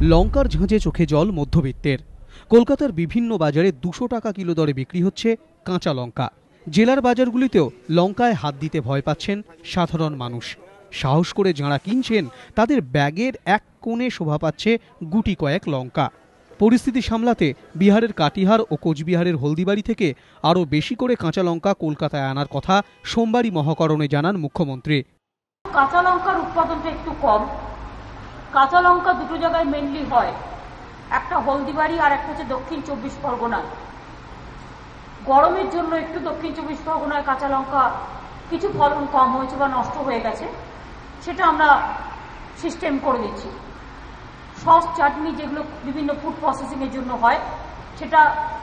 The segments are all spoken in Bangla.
লঙ্কার ঝাঁঝে চোখে জল মধ্যবিত্তের। কলকাতার বিভিন্ন বাজারে 200 টাকা কিলো দরে বিক্রি হচ্ছে কাঁচা লঙ্কা। জেলার বাজারগুলিতেও লঙ্কায় হাত দিতে ভয় পাচ্ছেন সাধারণ মানুষ। সাহস করে যাঁরা কিনছেন তাদের ব্যাগের এক কোণে শোভা পাচ্ছে গুটি কয়েক লঙ্কা। পরিস্থিতি সামলাতে বিহারের কাটিহার ও কোচবিহারের হলদিবাড়ি থেকে আরও বেশি করে কাঁচা লঙ্কা কলকাতায় আনার কথা সোমবারই মহাকরণে জানান মুখ্যমন্ত্রী। কাঁচা লঙ্কার উৎপাদনটা একটু কম। কাঁচা লঙ্কা দুটো জায়গায় মেনলি হয়, একটা হলদিবাড়ি আর একটা হচ্ছে দক্ষিণ 24 পরগনা। গরমের জন্য একটু দক্ষিণ 24 পরগনায় কাঁচা লঙ্কা কিছু ফলন কম হয়েছে বা নষ্ট হয়ে গেছে, সেটা আমরা সিস্টেম করে দিচ্ছি। সস চাটনি যেগুলো বিভিন্ন ফুড প্রসেসিংয়ের জন্য হয়, সেটা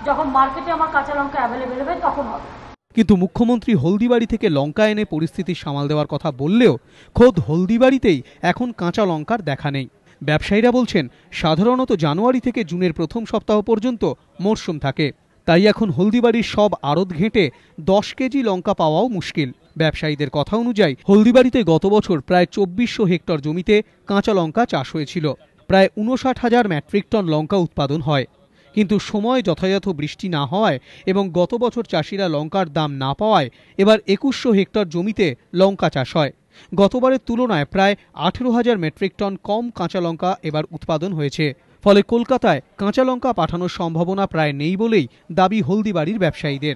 যখন মার্কেটে আমার কাঁচা লঙ্কা অ্যাভেলেবেল হবে তখন হবে। কিন্তু মুখ্যমন্ত্রী হলদিবাড়ি থেকে লঙ্কা এনে পরিস্থিতি সামাল দেওয়ার কথা বললেও খোদ হলদিবাড়িতেই এখন কাঁচা লঙ্কার দেখা নেই। ব্যবসায়ীরা বলছেন, সাধারণত জানুয়ারি থেকে জুনের প্রথম সপ্তাহ পর্যন্ত মরশুম থাকে, তাই এখন হলদিবাড়ির সব আড়ত ঘেঁটে 10 কেজি লঙ্কা পাওয়াও মুশকিল। ব্যবসায়ীদের কথা অনুযায়ী হলদিবাড়িতে গত বছর প্রায় 2400 হেক্টর জমিতে কাঁচা লঙ্কা চাষ হয়েছিল। প্রায় 59,000 মেট্রিক টন লঙ্কা উৎপাদন হয়। কিন্তু সময় যথাযথ বৃষ্টি না হওয়ায় এবং গত বছর চাষিরা লঙ্কার দাম না পাওয়ায় এবার 2100 হেক্টর জমিতে লঙ্কা চাষ হয়। গতবারের তুলনায় প্রায় 18,000 মেট্রিক টন কম কাঁচা লঙ্কা এবার উৎপাদন হয়েছে। ফলে কলকাতায় কাঁচা লঙ্কা পাঠানোর সম্ভাবনা প্রায় নেই বলেই দাবি হলদিবাড়ির ব্যবসায়ীদের।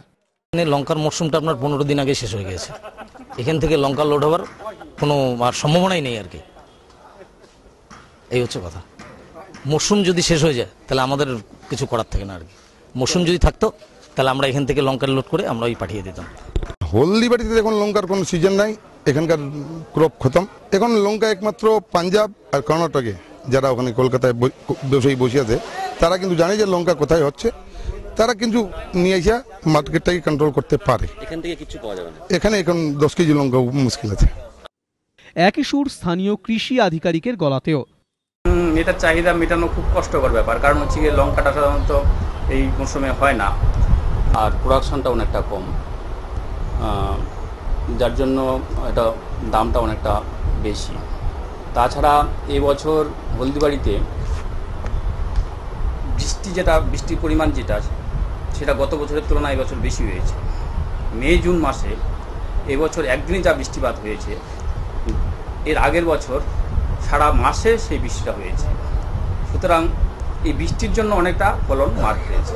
লঙ্কার মরশুমটা আপনার 15 দিন আগে শেষ হয়ে গেছে। এখান থেকে লঙ্কা লোড হওয়ার কোনো সম্ভাবনাই নেই আর কি। এই হচ্ছে কথা। মরশুম যদি শেষ হয়ে যায় তাহলে আমাদের কিছু করার থাকে না আর কি। মরশুম যদি থাকতো তাহলে আমরা এখান থেকে লঙ্কা লোড করে আমরা পাঠিয়ে দিতাম। হলদিবাড়িতে এখন লঙ্কার কোনো সিজন নাই, এখানকার ক্রপ খতম। এখন লঙ্কা একমাত্র পাঞ্জাব আর কর্ণাটকে যারা ওখানে কলকাতায় ব্যবসায়ী বসে আছে তারা কিন্তু জানে যে লঙ্কা কোথায় হচ্ছে, তারা কিন্তু নিয়ে এসে মার্কেটটাকে কন্ট্রোল করতে পারে। এখান থেকে কিছু পাওয়া যাবে না। এখানে এখন 10 কেজি লঙ্কা মুশকিল আছে। একই সুর স্থানীয় কৃষি আধিকারিকের গলাতেও। এটার চাহিদা মেটানো খুব কষ্টকর ব্যাপার, কারণ হচ্ছে গিয়ে লঙ্কাটা সাধারণত এই মৌসুমে হয় না, আর প্রোডাকশনটা অনেকটা কম, যার জন্য এটা দামটা অনেকটা বেশি। তাছাড়া এবছর হলদিবাড়িতে বৃষ্টির পরিমাণ সেটা গত বছরের তুলনায় এবছর বেশি হয়েছে। মে জুন মাসে এবছর একদিনে যা বৃষ্টিপাত হয়েছে, এর আগের বছর সারা মাসে সেই বৃষ্টিটা হয়েছে। সুতরাং এই বৃষ্টির জন্য অনেকটা ফলন মার হয়েছে।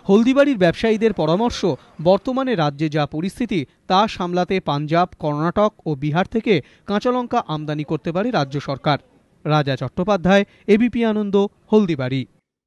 হলদিবাড়ির ব্যবসায়ীদের পরামর্শ, বর্তমানে রাজ্যে যা পরিস্থিতি তা সামলাতে পাঞ্জাব, কর্ণাটক ও বিহার থেকে কাঁচা লঙ্কা আমদানি করতে পারে রাজ্য সরকার। রাজা চট্টোপাধ্যায়, এবিপি আনন্দ, হলদিবাড়ি।